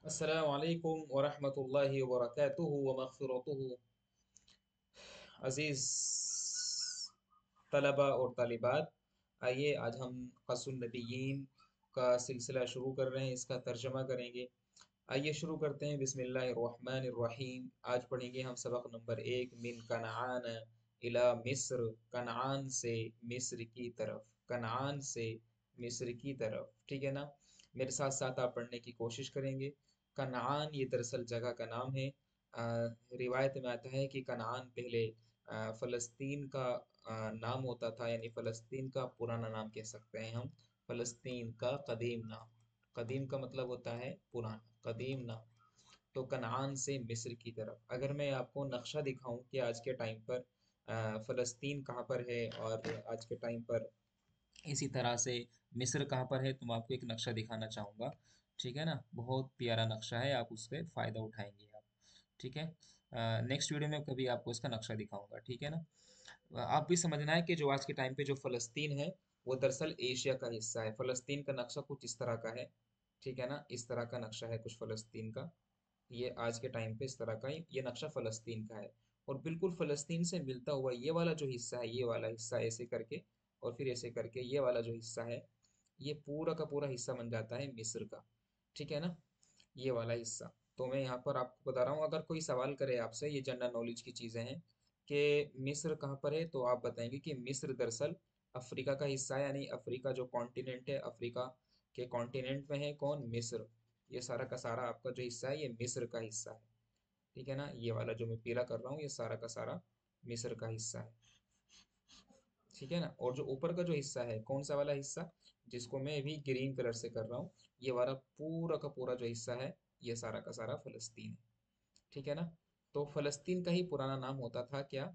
अस्सलामु अलैकुम वरहमतुल्लाहि वबरकातुहु व मग़फ़िरतुहु। अज़ीज़ तलबा और तालिबात, आइए आज हम क़स्सुन नबिय्यीन का सिलसिला शुरू कर रहे हैं। इसका तर्जमा करेंगे। आइए शुरू करते हैं। बिस्मिल्लाहिर्रहमानिर्रहीम। आज पढ़ेंगे हम सबक नंबर 1, मिन कनआन इला मिस्र। कनआन से मिस्र की तरफ। कनआन से मिस्र की तरफ, ठीक है ना। मेरे साथ साथ आप पढ़ने की कोशिश करेंगे। कनआन ये दरअसल जगह का नाम है। रिवायत में आता है कि कनआन पहले फ़लस्तीन का नाम होता था, यानी फ़लस्तीन का पुराना नाम कह सकते हैं हम। फ़लस्तीन का कदीम नाम। कदीम का मतलब होता है पुराना, कदीम नाम। तो कनान से मिस्र की तरफ। अगर मैं आपको नक्शा दिखाऊं कि आज के टाइम पर फ़लस्तीन कहाँ पर है और आज के टाइम पर इसी तरह से मिस्र कहाँ पर है, तो मैं आपको एक नक्शा दिखाना चाहूँगा। ठीक है ना, बहुत प्यारा नक्शा है, आप उससे फ़ायदा उठाएंगे आप। ठीक है। नेक्स्ट वीडियो में कभी आपको इसका नक्शा दिखाऊंगा, ठीक है ना। आप भी समझना है कि जो आज के टाइम पे जो फ़लस्तीन है वो दरअसल एशिया का हिस्सा है। फ़लस्तीन का नक्शा कुछ इस तरह का है, ठीक है ना। इस तरह का नक्शा है कुछ फ़लस्तीन का। ये आज के टाइम पे इस तरह का ये नक्शा फ़लस्तीन का है। और बिल्कुल फ़लस्तीन से मिलता हुआ ये वाला जो हिस्सा है, ये वाला हिस्सा ऐसे करके और फिर ऐसे करके ये वाला जो हिस्सा है, ये पूरा का पूरा हिस्सा बन जाता है मिस्र का, ठीक है ना। ये वाला हिस्सा। तो मैं यहाँ पर आपको बता रहा हूँ, अगर कोई सवाल करे आपसे, ये जनरल नॉलेज की चीज़ें हैं कि मिस्र कहाँ पर है, तो आप बताएंगे कि मिस्र दरअसल अफ्रीका का हिस्सा है, यानी अफ्रीका जो कॉन्टिनेंट है, अफ्रीका के कॉन्टिनेंट में है कौन, मिस्र। ये सारा का सारा आपका जो हिस्सा है ये मिस्र का हिस्सा है, ठीक है ना। ये वाला जो मैं पीला कर रहा हूँ ये सारा का सारा मिस्र का हिस्सा है, ठीक है ना। और जो ऊपर का जो हिस्सा है, कौन सा वाला हिस्सा, जिसको मैं अभी ग्रीन कलर से कर रहा हूँ, ये वाला पूरा का पूरा जो हिस्सा है, ये सारा का सारा फ़लस्तीन है, ठीक है ना। तो फ़लस्तीन का ही पुराना नाम होता था क्या,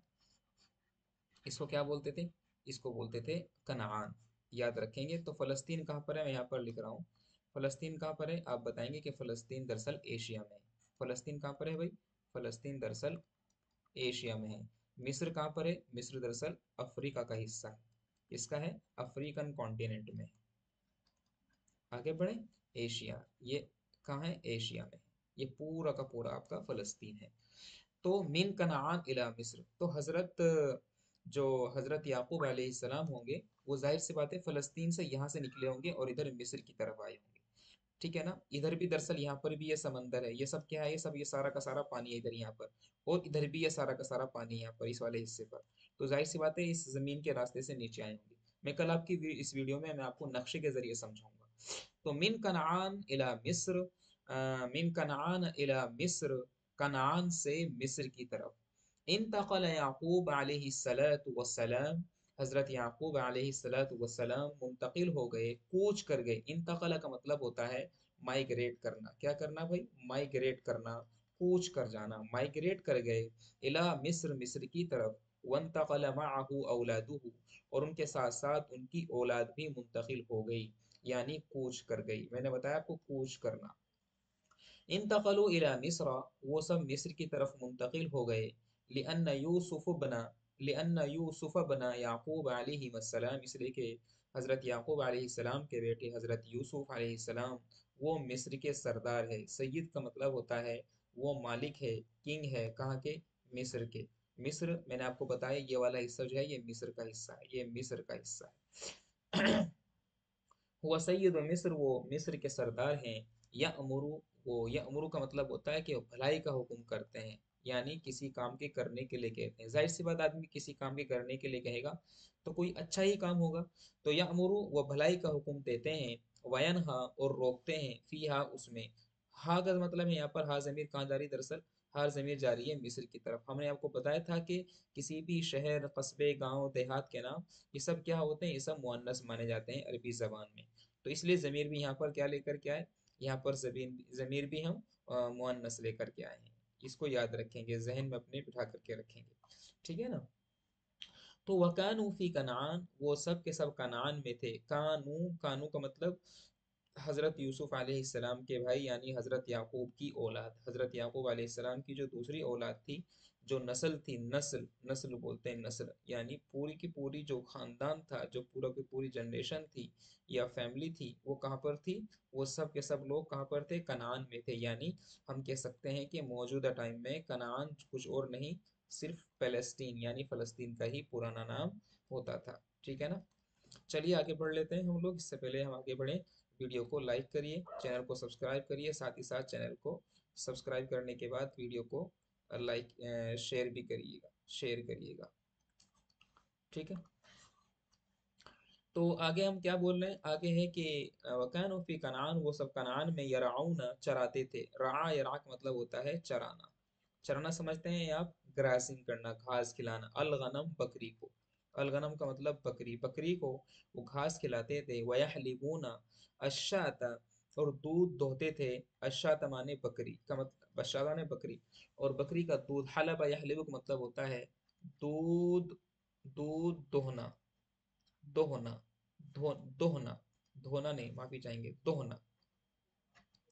इसको क्या बोलते थे, इसको बोलते थे कनान। याद रखेंगे। तो फ़लस्तीन कहाँ पर है, मैं यहाँ पर लिख रहा हूँ। फ़लस्तीन कहाँ पर है, आप बताएंगे कि फ़लस्तीन दरअसल एशिया में है। फ़लस्तीन कहाँ पर है भाई, फ़लस्तीन दरअसल एशिया में है। मिस्र कहाँ पर है, मिस्र दरअसल अफ्रीका का हिस्सा है। इसका है अफ्रीकन कॉन्टिनेंट में। आगे बढ़े। एशिया, ये कहाँ है, एशिया में है। ये पूरा का पूरा आपका फ़लस्तीन है। तो मिन कनान इला मिस्र, तो जो हजरत याकूब अलैहिस्सलाम होंगे, वो जाहिर सी बात है फ़लस्तीन से यहाँ से निकले होंगे और इधर मिस्र की तरफ आए होंगे, ठीक है ना। इधर भी दरअसल यहाँ पर भी ये समंदर है, ये सब क्या है, ये सब ये सारा का सारा पानी है इधर यहाँ पर। और इधर भी ये सारा का सारा पानी है यहाँ पर इस वाले हिस्से पर। तो जाहिर सी बात है इस जमीन के रास्ते से नीचे आए होंगे। मैं कल आपकी इस वीडियो में मैं आपको नक्शे के जरिए समझाऊंगा। तो मिन कनान इला मिस्र, मिन कनान इला मिस्र, कनान से मिस्र की तरफ। इंतक़ल याकूब अलैहिस्सलातु वस्सलाम, हज़रत याकूब अलैहिस्सलातु वस्सलाम मुंतकिल हो गए, कूच कर गए। इंतक़ल का मतलब होता है माइग्रेट करना। क्या करना भाई, माइग्रेट करना, कूच कर जाना, माइग्रेट कर गए। इला मिस्र, मिस्र की तरफ। वंतक़ल मअहु औलादुहु, और उनके साथ साथ उनकी औलाद भी मुंतकिल हो गई, यानी कूच कर गई। मैंने बताया आपको कूच करना। इंतक़लू इला मिस्र, वो सब मिस्र की तरफ मुंतकिल हो गए। लिअन्न यूसुफ बना, लिअन्न यूसुफ बना याकूब अलैहिस्सलाम, इसलिए कि हज़रत याकूब अलैहिस्सलाम के बेटे हज़रत यूसुफ अलैहिस्सलाम वो मिस्र के सरदार है। सैयद का मतलब होता है वो मालिक है, किंग है, कहाँ के, मिस्र के। मिस्र मैंने आपको बताया ये वाला हिस्सा जो है ये मिस्र का हिस्सा है, ये मिस्र का हिस्सा है। हुआ सैयद मिस्र, वो मिस्र के सरदार हैं। या अमरू, वो या अमरू का मतलब होता है कि वो भलाई का हुक्म करते हैं, यानी किसी काम के करने के लिए कहते हैं। जाहिर सी बात, आदमी किसी काम के करने के लिए कहेगा तो कोई अच्छा ही काम होगा। तो या अमरू वो भलाई का हुक्म देते हैं, वयनहा और रोकते हैं, फीहा उसमें। हा का मतलब है यहाँ पर हा ज़मीर कहाँ जा रही है, दरअसल हा ज़मीर जा रही है मिस्र की तरफ। हमने आपको बताया था कि किसी भी शहर, कस्बे, गांव, देहात के नाम ये सब क्या होते हैं, ये सब मुअन्नस माने जाते हैं अरबी ज़बान में। तो इसलिए ज़मीर भी यहाँ पर क्या लेकर के आए, यहाँ पर ज़मीर भी हम मुअन्नस लेकर के आए हैं। इसको याद रखेंगे, जहन में अपने बिठा करके रखेंगे, ठीक है ना। तो वकानू फी कनान, वो सब के सब कनान में थे। कानू, कानू का मतलब हज़रत यूसुफ अलैहिस्सलाम के भाई, यानी हज़रत याकूब की औलाद। हज़रत याकूब अलैहिस्सलाम की जो दूसरी औलाद थी जो नस्ल थी, नस्ल नस्ल बोलते हैं नस्ल, यानी पूरी की पूरी जो खानदान था, जो पूरा की पूरी जनरेशन थी या फैमिली थी, वो कहाँ पर थी? वो सब के सब लोग कहाँ पर थे? कनान में थे। यानी हम कह सकते हैं कि मौजूदा टाइम में कनान कुछ और नहीं, सिर्फ पैलेस्टीन यानी फलस्तीन का ही पुराना नाम होता था। ठीक है ना? चलिए आगे बढ़ लेते हैं हम लोग। इससे पहले हम आगे बढ़े, वीडियो को लाइक करिए, चैनल को सब्सक्राइब करिए, साथ ही साथ चैनल को सब्सक्राइब करने के बाद वीडियो को लाइक शेयर भी करिएगा, शेयर करिएगा। ठीक है, तो आगे हम क्या बोल रहे हैं? आगे है कि वकान फी कनान, वो सब कनान में यराउन चराते थे। रा यरा का मतलब होता है चराना। चराना समझते हैं आप? ग्रासिंग करना, घास खिलाना। अलगनम बकरी को, अलगनम का मतलब बकरी, बकरी को वो घास खिलाते थे। वयहलिबूना अशाता, और दूध दोहते थे। अशाता माने बकरी का मतलब, अशाता माने बकरी, और बकरी का दूध। हलबा यहलिबु का मतलब होता है दूध, दूध दोहना, दोहना, दोहना, धोना नहीं, माफी चाहेंगे, दोहना,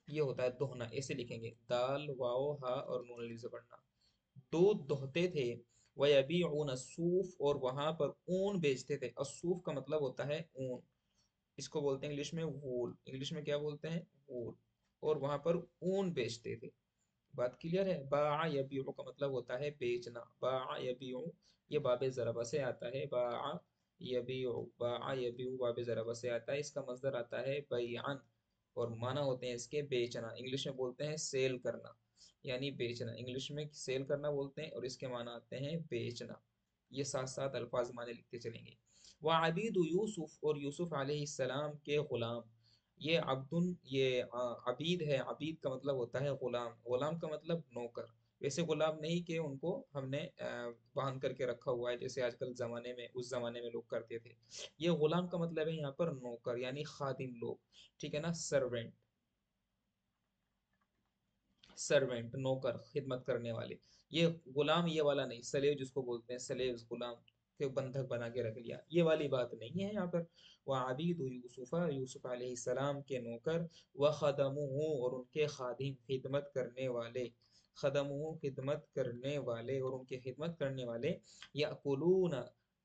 ये होता है दोहना, ऐसे लिखेंगे, दाल वाओ हा और नून अली से पढ़ना। दूध दोहते थे। वयबीऊन सूफ, और वहां पर ऊन बेचते थे। असूफ का मतलब होता है ऊन, इसको बोलते हैं इंग्लिश में वूल, इंग्लिश में क्या बोलते हैं? वूल। और वहां पर ऊन बेचते थे। बात क्लियर है? बा यबीउ का मतलब होता है बेचना। बा यबीउ, ये बाबे ज़रबा से आता है। बा यबीउ, बा यबीउ बाबे ज़रबा से आता है। इसका मज़दर आता है बयान, और माना होते हैं इसके बेचना। इंग्लिश में बोलते हैं सेल करना, यानी बेचना। इंग्लिश में सेल करना बोलते हैं और इसके माना आते हैं बेचना। ये साथ साथ अल्फाज माने लिखते चलेंगे। वह अबीद यूसुफ, और यूसुफ अलैहिस्सलाम के गुलाम। ये अब्दुन, ये अबीद है। अबीद का मतलब होता है गुलाम, गुलाम का मतलब नौकर। वैसे गुलाम नहीं कि उनको हमने बांध करके रखा हुआ है जैसे आजकल जमाने में, उस जमाने में लोग करते थे। ये गुलाम का मतलब है यहाँ पर नौकर, यानी खादिम लोग। ठीक है ना? सर्वेंट, सर्वेंट नौकर, खिदमत करने वाले। ये गुलाम ये वाला नहीं, सलेव जिसको बोलते हैं, सलेव्स, गुलाम के बंधक बना के रख लिया, ये वाली बात नहीं है यहाँ पर। वह आबिद यूसुफा, यूसुफ अलैहिस्सलाम के नौकर। वह खदमुहु, और उनके खादिम, खिदमत करने वाले। खदमुहु खिदमत करने वाले, और उनके खिदमत करने वाले। याकुलून,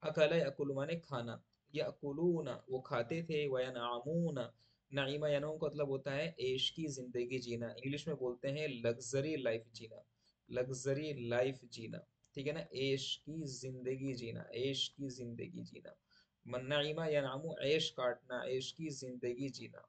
अकल यकुल माने खाना। याकुलून वो खाते थे। वयनआमून, नाइमा यनोम का मतलब होता है ऐश की जिंदगी जीना। इंग्लिश में बोलते हैं लग्जरी लाइफ जीना, लग्जरी लाइफ जीना। ठीक है ना? ऐश की जिंदगी जीना, ऐश की जिंदगी जीना। नाइमा यनामू ऐश काटना, ऐश की जिंदगी जीना।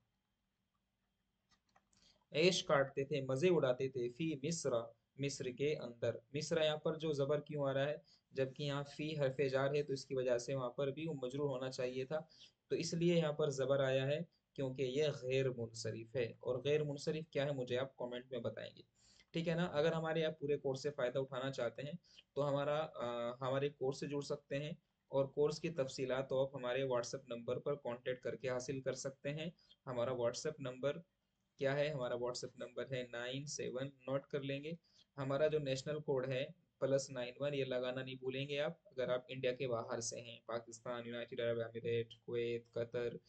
ऐश काटते थे, मजे उड़ाते थे। फी मिस्र, मिस्र के अंदर। मिस्र यहाँ पर जो जबर क्यों आ रहा है, जबकि यहाँ फी हरफे जार है, तो इसकी वजह से वहां पर भी वो मजरूर होना चाहिए था। तो इसलिए यहाँ पर जबर आया है, क्योंकि ये गैर मुनसरिफ है। और गैर मुनसरिफ क्या है मुझे आप कमेंट में बताएंगे। ठीक है ना? अगर हमारे आप पूरे कोर्स से फायदा उठाना चाहते हैं तो हमारे कोर्स से जुड़ सकते हैं। और कोर्स की तफसीलात तो आप हमारे व्हाट्सएप नंबर पर कांटेक्ट करके हासिल कर सकते हैं। हमारा व्हाट्सएप नंबर क्या है? हमारा व्हाट्सएप नंबर है 97, नोट कर लेंगे। हमारा जो नेशनल कोड है +91, ये लगाना नहीं भूलेंगे आप, अगर आप इंडिया के बाहर से हैं, Pakistan, United Arab emirate, Kuwait, Qatar,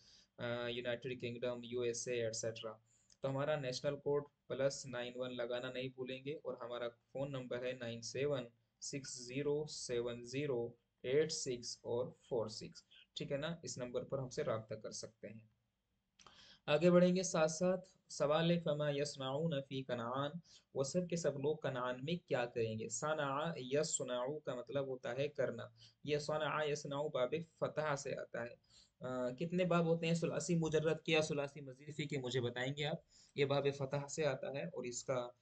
United kingdom, USA etcetera. तो हमारा नेशनल कोड +91 लगाना नहीं भूलेंगे। और हमारा फ़ोन नंबर है 97607086 और 46। ठीक है ना? इस नंबर पर हमसे रब्ता कर सकते हैं। आगे बढ़ेंगे, साथ साथ सवाल है फमा यसनाऊन फी कनान, वो सब के सब लोग कनान में क्या करेंगे? सना यसनाऊ का मतलब होता है करना। ये सना यसनाऊ बाब फतह से आता है। कितने बाब होते हैं सुलासी मुजर्रद के या सुलासी मजीफी के, मुझे बताएंगे आप? ये बाब फतह से आता है, और इसका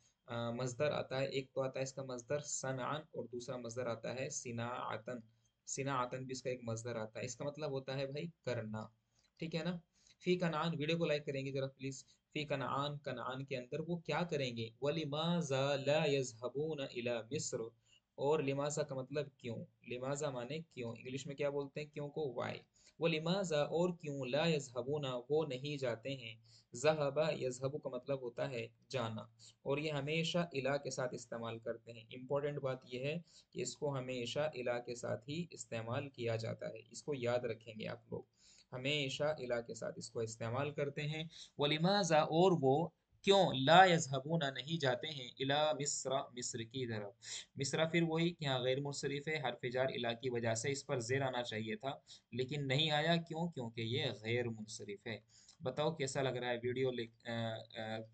मजदर आता है। एक तो आता है इसका मजदर सनान, और दूसरा मजदर आता है सिनाअतन। सिनाअतन भी इसका एक मजदर आता है। इसका मतलब होता है भाई करना। ठीक है ना? फी कनान, वीडियो को लाइक करेंगे जरा प्लीज। फी कनान, कनान के अंदर वो क्या करेंगे? वलिमाजा ला यज़हबून इला मिस्र, और लिमाजा का मतलब क्यों। लिमाजा माने क्यों, इंग्लिश में क्या बोलते हैं क्यों को? वाई। वो लिमाजा और क्यों, ला यज़हबूना वो नहीं जाते हैं। ज़हबा यज़हबु का मतलब होता है जाना, और ये हमेशा इला के साथ इस्तेमाल करते हैं। इंपॉर्टेंट बात यह है कि इसको हमेशा इला के साथ ही इस्तेमाल किया जाता है, इसको याद रखेंगे आप लोग। हमेशा इला के साथ इसको इस्तेमाल करते हैं। वलिमाजा और वो, क्यों ला यज़हबूना नहीं जाते हैं इला मिस्र मिस्र की तरफ। मिस्र फिर वही कि यहाँ गैर मुnsरिफ है, हरफ जार इला की वजह से इस पर जेर आना चाहिए था, लेकिन नहीं आया। क्यों? क्योंकि ये गैर मुnsरिफ है। बताओ कैसा लग रहा है वीडियो?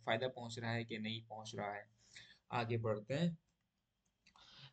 फायदा पहुंच रहा है कि नहीं पहुंच रहा है? आगे बढ़ते हैं।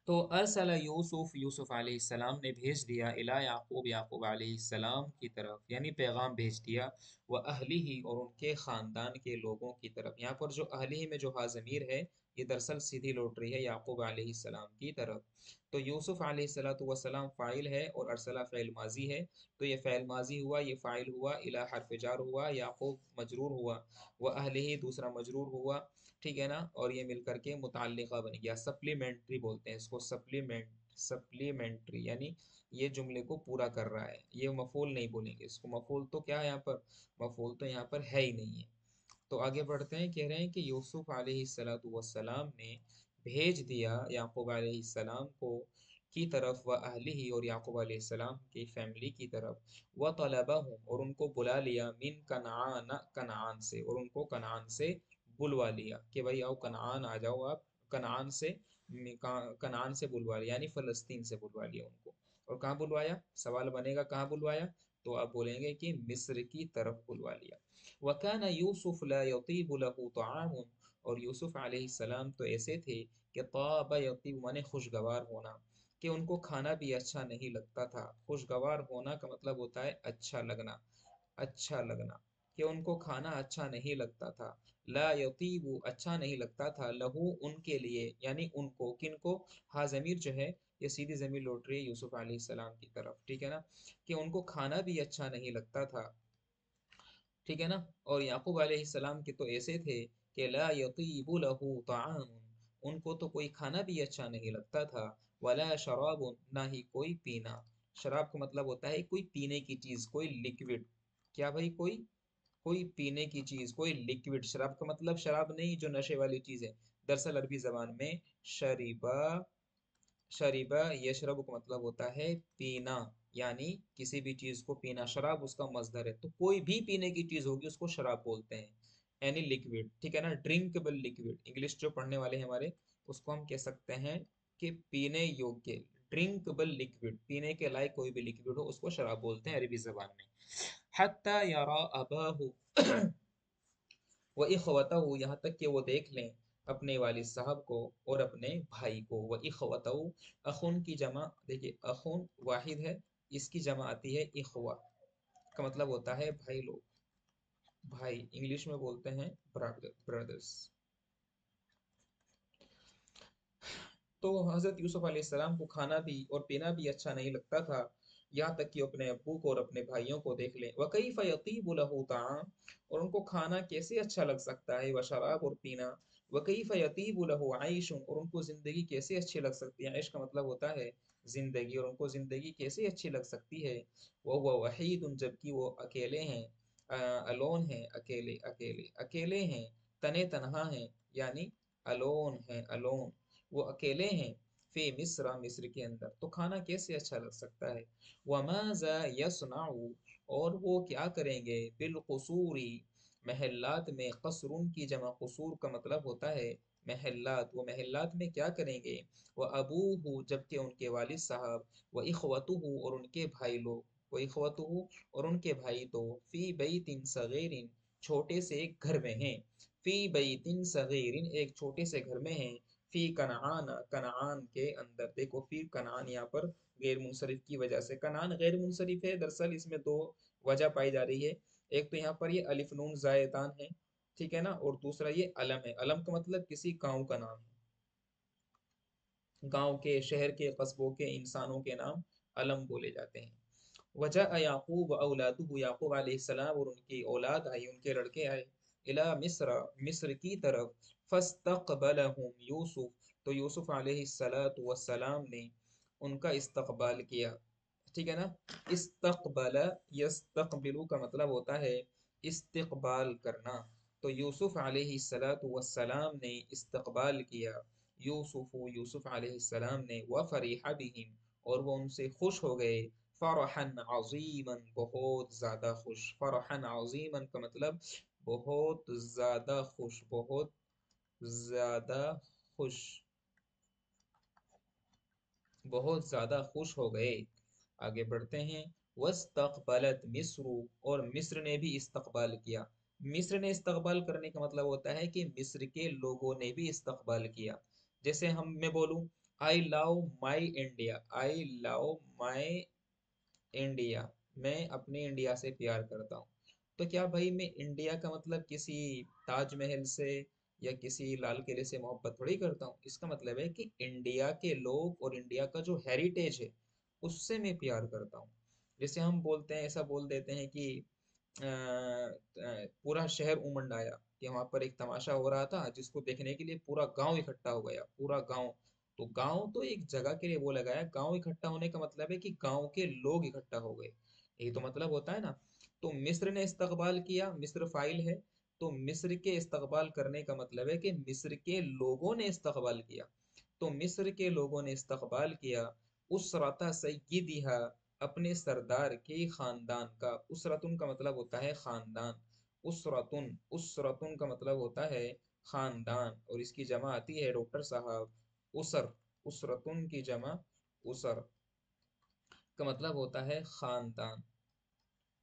तो अरसला यूसुफ यूसुफ अलैहिस्सलाम ने भेज दिया इला याकूब याकूब अलैहिस्सलाम की तरफ, यानी पैगाम भेज दिया। व अहलिही और उनके ख़ानदान के लोगों की तरफ। यहाँ पर जो अहलिही में जो हा ज़मीर है ये दरअसल सीधी लौट रही है याकूब अलैहिस्सलाम की तरफ। तो यूसुफ अलैहिस्सलातु वस्सलाम फ़ाइल है और अरसला फ़ेल माजी है। तो ये फ़ेल माजी हुआ, ये फ़ाइल हुआ, इला हर्फ जार हुआ, याकूब मजरूर हुआ, व अहलिही दूसरा मजरूर हुआ। ठीक है ना? और ये मिलकर के मुताल्लिका बन गया। सप्लीमेंट्री बोलते हैं इसको, सप्लीमेंट्री यानी ये जुमले को पूरा कर रहा है। ये मफूल नहीं बोलेंगे इसको। मफूल तो क्या है यहाँ पर? मफूल तो यहाँ पर है ही नहीं है। तो आगे बढ़ते हैं। कह रहे हैं कि यूसुफ अलैहिस्सलातु वस्सलाम ने भेज दिया याकूब अलैहिस्सलाम को की तरफ, व अहलिही और याकूब अलैहिस्सलाम की फैमिली की तरफ, व तलबहुम और उनको बुला लिया, मिन कनान कनान से, और उनको कनान से बुलवा लिया कि भाई आओ कनान आ जाओ आप। कनान से कनान से बुलवा लिया यानी फ़लस्तीन से बुलवा लिया उनको। और कहाँ बुलवाया? सवाल बनेगा कहाँ बुलवाया? तो आप बोलेंगे कि मिस्र की तरफ बुलवा लिया। वकान यूसुफ ला यतीबु लहु तआमुन और यूसुफ अलैहिस्सलाम तो ऐसे थे कि ताब यतीब माने खुशगवार होना, कि उनको खाना भी अच्छा नहीं लगता था। खुशगवार होना का मतलब होता है अच्छा लगना, अच्छा लगना, कि उनको खाना अच्छा नहीं लगता था। ला यतीबु अच्छा नहीं लगता था, लहू उनके लिए, यानी उनको, किनको? हाँ ज़मीर जो है ये सीधी ज़मीर लौट रही है यूसुफ अलैहिस्सलाम की तरफ। ठीक है ना? कि उनको खाना भी अच्छा नहीं लगता था। ठीक है ना? और याकूब अलैहिस्सलाम के तो ऐसे थे कि ला यतीबु लहू तआमुन उनको तो कोई खाना भी अच्छा नहीं लगता था। वला शराबुन ना ही कोई पीना। शराब का मतलब होता है कोई पीने की चीज, कोई लिक्विड। क्या भाई? कोई कोई पीने की चीज, कोई लिक्विड। शराब का मतलब शराब नहीं जो नशे वाली चीज है। दरअसल अरबी जबान में शरीबा शरीबा यशरब का मतलब होता है पीना, यानी किसी भी चीज को पीना। शराब उसका मजदर है, तो कोई भी पीने की चीज होगी उसको शराब बोलते हैं। एनी लिक्विड, ठीक है ना? ड्रिंकेबल लिक्विड, इंग्लिश जो पढ़ने वाले हैं हमारे, उसको हम कह सकते हैं कि पीने योग्य। ड्रिंकेबल लिक्विड, पीने के लायक कोई भी लिक्विड हो उसको शराब बोलते हैं अरबी जबान में। हत्ता यरा अबाहु व इखवतहु यहाँ तक कि वो देख लें अपने वालिद साहब को और अपने भाई को। व इखवतहु अखुन की जमा, देखिए अखुन वाहिद है, इसकी जमा आती है इखवा, का मतलब होता है भाई लोग, भाई। इंग्लिश में बोलते हैं ब्रदर्स। तो हज़रत यूसुफ अलैहिस्सलाम को खाना भी और पीना भी अच्छा नहीं लगता था, यहाँ तक कि अपने अब्बू को और अपने भाइयों को देख लें। वकैफ यतीबु लहु ताम और उनको खाना कैसे अच्छा लग सकता है, व शराब और पीना। वकैफ यतीबु लहु आइशुन और उनको ज़िंदगी कैसे अच्छी लग सकती है। आइश का मतलब होता है ज़िंदगी, और उनको ज़िंदगी कैसे अच्छी लग सकती है। वह वहीदुन जबकि वो अकेले हैं, अलोन हैं, अकेले अकेले अकेले हैं, तने तनहा हैं, यानी अलोन हैं, अलोन, वो अकेले हैं। फी मिस्र मिस्र के अंदर, तो खाना कैसे अच्छा लग सकता है। वमाजा यसनाउ और वो क्या करेंगे, बिलकुसूरी महल्लात में। कसरून की जमा कुसूर का मतलब होता है महल्लात। वो महल्लात में क्या करेंगे। व अबूहु जबकि उनके वालिद साहब, व इखवतुहु और उनके भाई लोग, व इखवतुहु और उनके भाई तो, फी बैतिन सगीरिन छोटे से एक घर में हैं। फी बैतिन सगीरिन एक छोटे से घर में हैं। फी कनान कनान के अंदर। देखो फी कनान यहाँ पर गैर मुंसरिफ की वजह से, कनान गैर मुंसरिफ है। दरअसल इसमें दो वजह पाई जा रही है। एक तो यहाँ पर ये अलिफ नून जायदान है, ठीक है ना? और दूसरा ये अलम है। अलम का मतलब किसी गांव का नाम है। गांव के, शहर के, कस्बों के, इंसानों के नाम अलम बोले जाते हैं। वजह याकूब औलादुहु याकूब अलैहिस्सलाम और उनकी औलाद आई, उनके लड़के आए। इला मिस्र मिस्र की तरफ। फस्तक़बलहुम यूसुफ तो यूसुफ अलैहिस्सलातु वस्सलाम ने उनका इस्तकबाल किया। ठीक है ना? इस्तकबल यस्तकबिलु का मतलब होता है इस्तकबाल करना। तो यूसुफ अलैहिस्सलातु वस्सलाम ने इस्तकबाल किया। यूसुफ अलैहिस्सलाम ने, व फरीहा बिहिम और वो उनसे खुश हो गए। फ़रहन अज़ीमन बहुत ज़्यादा खुश। फ़रहन अज़ीमन का मतलब बहुत ज्यादा खुश, बहुत ज्यादा खुश, बहुत ज्यादा खुश हो गए। आगे बढ़ते हैं। वस्तक़बलत मिस्र, और मिस्र ने भी इस्तकबाल किया। मिस्र ने इस्तकबाल करने का मतलब होता है कि मिस्र के लोगों ने भी इस्तकबाल किया। जैसे हम मैं बोलूं, I love my India, I love my India, मैं अपने इंडिया से प्यार करता हूँ। तो क्या भाई मैं इंडिया का मतलब किसी ताजमहल से या किसी लाल किले से मोहब्बत थोड़ी करता हूँ। इसका मतलब है कि इंडिया के लोग और इंडिया का जो हेरिटेज है उससे मैं प्यार करता हूँ। जैसे हम बोलते हैं, ऐसा बोल देते हैं कि पूरा शहर उमंड आया, कि वहां पर एक तमाशा हो रहा था जिसको देखने के लिए पूरा गांव इकट्ठा हो गया, पूरा गांव। तो गांव तो एक जगह के लिए बोला गया है, गांव इकट्ठा होने का मतलब है कि गांव के लोग इकट्ठा हो गए, यही तो मतलब होता है ना। तो मिस्र ने इस्तकबाल किया, मिस्र फाइल है, तो मिस्र के इस्तकबाल करने का मतलब है कि मिस्र के लोगों ने इस्तकबाल किया। तो मिस्र के लोगों ने इस्तकबाल किया उसरता सय्यिदिहा, अपने सरदार के खानदान का। उसरतुन का मतलब होता है खानदान, उसरतुन, उसरतुन का मतलब होता है खानदान, और इसकी जमा आती है डॉक्टर साहब उसर। उसरतुन की जमा उसर का मतलब होता है खानदान।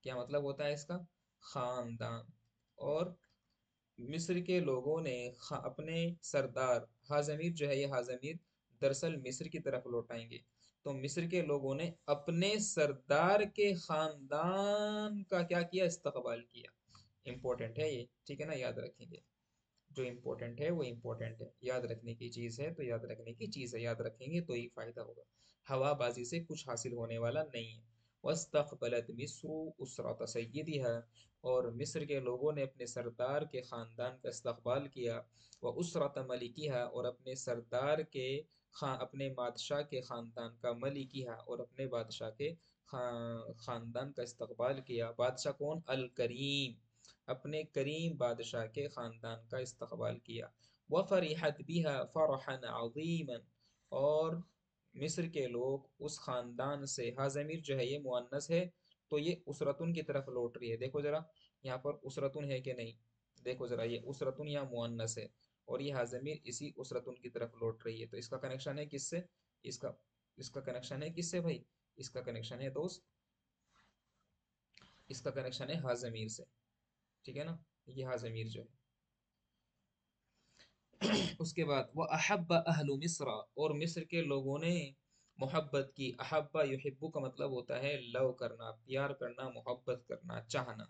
क्या मतलब होता है इसका? खानदान। और मिस्र के लोगों ने अपने सरदार, हाजमीर जो है, ये हाजमीर दरअसल मिस्र की तरफ लौटाएंगे। तो मिस्र के लोगों ने अपने सरदार के खानदान का क्या किया? इस्तकबाल किया। इंपॉर्टेंट है ये, ठीक है ना, याद रखेंगे। जो इम्पोर्टेंट है वो इम्पोर्टेंट है, याद रखने की चीज़ है तो याद रखने की चीज़ है, याद रखेंगे तो ही फायदा होगा। हवाबाजी से कुछ हासिल होने वाला नहीं है। वस्तक़बलत मिस्र उसरत सय्यदिहा, और मिस्र के लोगों ने अपने सरदार के ख़ानदान का इस्तकबाल किया। व उसरत मलिकिहा, और अपने सरदार के अपने बादशाह के ख़ानदान का, मलिकिहा और अपने बादशाह के ख़ानदान का इस्तकबाल किया। बादशाह कौन? अल करीम, अपने करीम बादशाह के ख़ानदान का इस्तकबाल किया। व फ़रिहत बिहा फ़रहन अज़ीमन, और मिस्र के लोग उस ख़ानदान से, हाज़मीर जो है ये मुअन्नस है, तो ये उसरतुन की तरफ लौट रही है। देखो ज़रा यहाँ पर उसरतुन है कि नहीं, देखो ज़रा, ये उसरतुन यहाँ मुअन्नस है और ये हाज़मीर इसी उसरतुन की तरफ लौट रही है। तो इसका कनेक्शन है किससे? इसका इसका कनेक्शन है किससे भाई? इसका कनेक्शन है दोस्त, इसका कनेक्शन है हाज़मीर से, ठीक है ना। ये हाज़मीर जो है। उसके बाद वह अहब्बा अहलु मिस्र, और मिस्र के लोगों ने मोहब्बत की। अहब्बा युहिब्बु का मतलब होता है लव करना, प्यार करना, मोहब्बत करना, चाहना,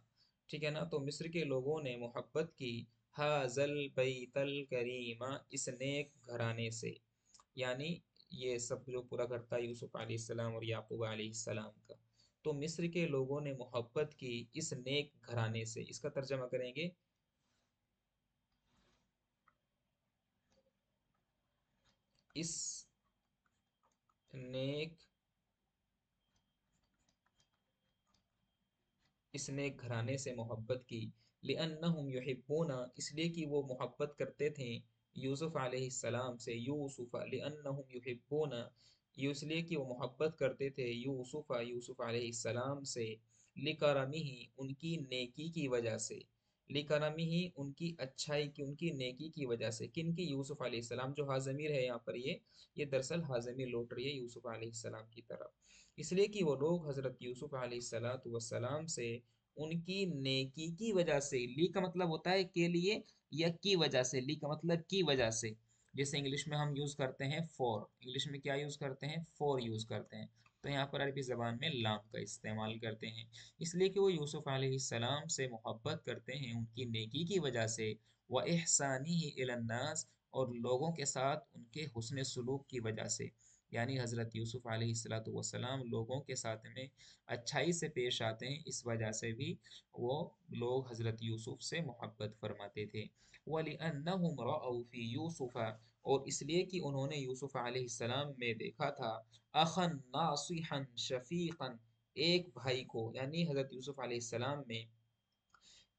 ठीक है ना। तो मिस्र के लोगों ने मोहब्बत की हाजल बैतल करीमा, इस नेक घराने से, यानी ये सब जो पूरा घर था यूसुफ अलैहिस्सलाम और याकूब अलैहिस्सलाम का। तो मिस्र के लोगों ने मोहब्बत की इस नेक घराने से, इसका तर्जमा करेंगे इस नेक, इसने घराने से मोहब्बत की। लिअन्नहुम युहिब्बूना, इसलिए कि वो मोहब्बत करते थे यूसुफ अलैहिस्सलाम से। यूसुफ लिअन्नहुम युहिब्बूना, इसलिए कि वो मोहब्बत करते थे यूसुफ अलैहिस्सलाम से। लिकरमिही, उनकी नेकी की वजह से। लिकरमिही, उनकी अच्छाई की, उनकी नेकी की वजह से। किन की? यूसुफ अलैहिस्सलाम। जो हाजमीर है यहाँ पर ये दरअसल हाजमीर लौट रही है यूसुफ अलैहिस्सलाम की तरफ, इसलिए कि वो लोग हजरत यूसुफ अलैहिस्सलाम से उनकी नेकी की वजह से। ली का मतलब होता है के लिए, या की वजह से। ली का मतलब की वजह से। जैसे इंग्लिश में हम यूज करते हैं फॉर, इंग्लिश में क्या यूज करते हैं? फॉर यूज करते हैं। तो यहाँ पर अरबी जबान में लाम का इस्तेमाल करते हैं, इसलिए कि वो यूसुफ अलैहिस्सलाम से मोहब्बत करते हैं उनकी नेकी की वजह से। व इहसानिही इलन्नास, और लोगों के साथ उनके हुस्न सलूक की वजह से। यानी हज़रत यूसुफ अलैहिस्सलाम लोगों के साथ में अच्छाई से पेश आते हैं, इस वजह से भी वो लोग हज़रत यूसुफ से मोहब्बत फरमाते थे। वलिअन्नहुम रअव फी यूसुफ, और इसलिए कि उन्होंने यूसुफ अलैहिस्सलाम में देखा था अखन नासिहन शफीकन, एक भाई को, यानी हज़रत यूसुफ अलैहिस्सलाम में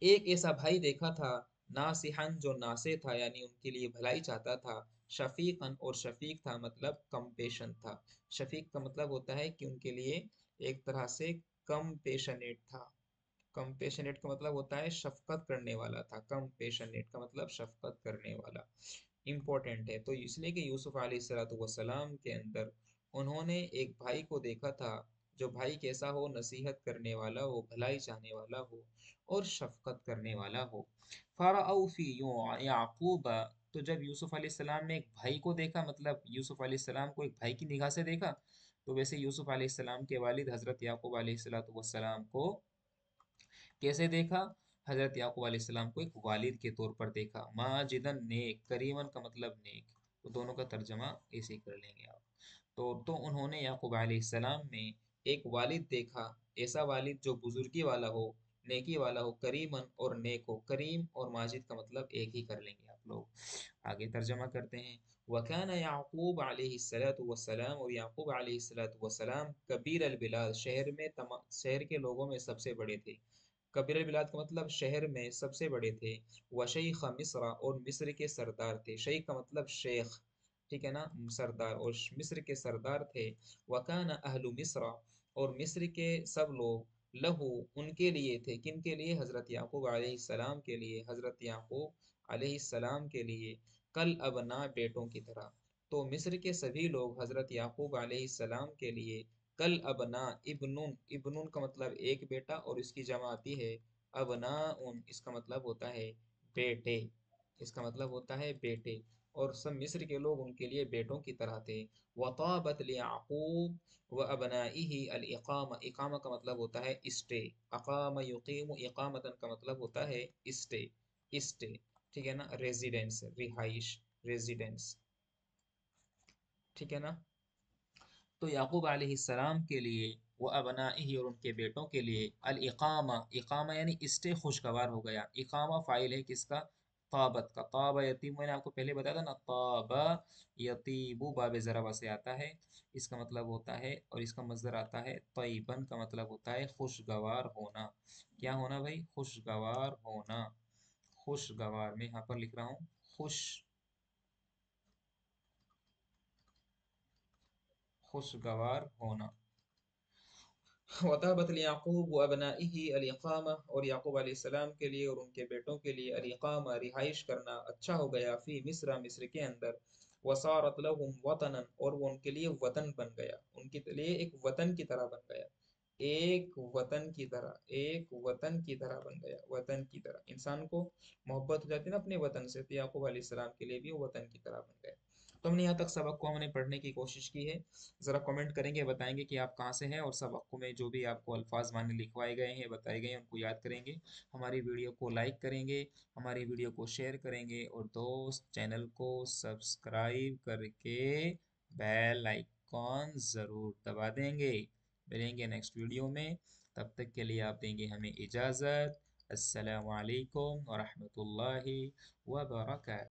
एक ऐसा भाई देखा था, नासिहन जो नासे था, यानी उनके लिए भलाई चाहता था। शफीकन, और शफीक था मतलब कंपेशन था। शफीक का मतलब होता है कि उनके लिए एक तरह से कम्पेशनेट था, कंपेशनेट का मतलब होता है शफकत करने वाला था, कंपेशनेट का मतलब शफकत करने वाला। इम्पोर्टेंट है। तो इसलिए कि यूसुफ अलैहिस्सलाम के अंदर उन्होंने एक भाई को देखा था, जो भाई कैसा हो, नसीहत करने वाला हो, भलाई चाहने वाला हो और शफकत करने वाला हो। फ़रअऊ फ़ी याकूब, तो जब यूसुफ अलैहिस्सलाम ने एक भाई को देखा, मतलब यूसुफ अलैहिस्सलाम को एक भाई की निगाह से देखा, तो वैसे यूसुफ अलैहिस्सलाम के वालिद हज़रत याकूब अलैहिस्सलाम को कैसे देखा? हजरत याकूब अलैहिस्सलाम को एक वालिद के तौर पर देखा। माजिदन नेक, करीमन का मतलब नेक, तो दोनों का तर्जमा ऐसे ही कर लेंगे आप। तो उन्होंने याकूब अलैहिस्सलाम में एक वालिद देखा, ऐसा वालिद जो बुजुर्गी वाला हो, नेकी वाला हो, करीमन और नेक हो। करीम और माजिद का मतलब एक ही कर लेंगे आप लोग। आगे तर्जमा करते हैं। वकान याकूब अलैहिस्सलातु वस्सलाम, और याकूब अलैहिस्सलातु वस्सलाम कबीर अल बिलाद, शहर के लोगों में सबसे बड़े थे। कबीर बिलाद का मतलब शहर में सबसे बड़े थे। व शेख मिस्र, और मिस्र के सरदार थे। शेख का मतलब शेख, ठीक है ना, सरदार, और मिस्र के सरदार थे। वकान अहलु मिस्र, और मिस्र के सब लोग लहू उनके लिए थे। किन के लिए? हजरत याकूब अलैहिस्सलाम के लिए, हजरत याकूब अलैहिस्सलाम के लिए। कल अबना, बेटों की तरह। तो मिस्र के सभी लोग हजरत याकूब अलैहिस्सलाम के लिए कल अबना, इब्नुन, इब्नुन का मतलब एक बेटा, और इसकी जमा आती है अबनाउन, इसका मतलब होता है बेटे, इसका मतलब होता है बेटे। और सब मिस्र के लोग उनके लिए बेटों की तरह थे। वताबत लियाकूब व अबनाइही अल इकामा, इकामा का मतलब होता है स्टे। अकाम युकीम, इकामतन का मतलब होता है स्टे, स्टे, ठीक है ना, रेजिडेंस, रिहाइश, रेजिडेंस, ठीक है ना। तो याकूब अलैहिस्सलाम के लिए, वो अबनाइही, और उनके बेटों के लिए, अल इकामा, इकामा यानी स्टे खुशगवार हो गया। इकामा फाइल है किसका? ताबत का। ताबा यतीम, मैंने आपको पहले बताया था ना, ताबा यतीबु, बाब ज़रा से आता है, इसका मतलब होता है, और इसका मज़दर आता है तय्यबन, का मतलब होता है खुशगवार होना। क्या होना भाई? खुशगवार होना। खुशगवार, मैं यहाँ पर लिख रहा हूँ खुश, खुशगवार होना। वताबत याकूब व अबनाइही अल इकामा, और याकूब अलैहिस्सलाम के लिए और उनके बेटों के लिए अल इकामा, रिहाइश करना अच्छा हो गया। फी मिस्र, मिस्र के अंदर। वसारत लहुम वतनन, और वो उनके लिए वतन बन गया, उनके लिए एक वतन की तरह बन गया। एक वतन की तरह, एक वतन की तरह बन गया, वतन की तरह। इंसान को मोहब्बत हो जाती है ना अपने वतन से, तो याकूब अलैहिस्सलाम के लिए भी वो वतन की तरह बन गया। तो हमने यहाँ तक सबक को हमने पढ़ने की कोशिश की है। ज़रा कमेंट करेंगे, बताएंगे कि आप कहाँ से हैं, और सबक में जो भी आपको अल्फाज माने लिखवाए गए हैं, बताए गए हैं, उनको याद करेंगे। हमारी वीडियो को लाइक करेंगे, हमारी वीडियो को शेयर करेंगे, और दोस्त चैनल को सब्सक्राइब करके बेल आइकॉन ज़रूर दबा देंगे। मिलेंगे नेक्स्ट वीडियो में, तब तक के लिए आप देंगे हमें इजाज़त। अस्सलामु अलैकुम वरहमतुल्लाहि वबरकातुहू।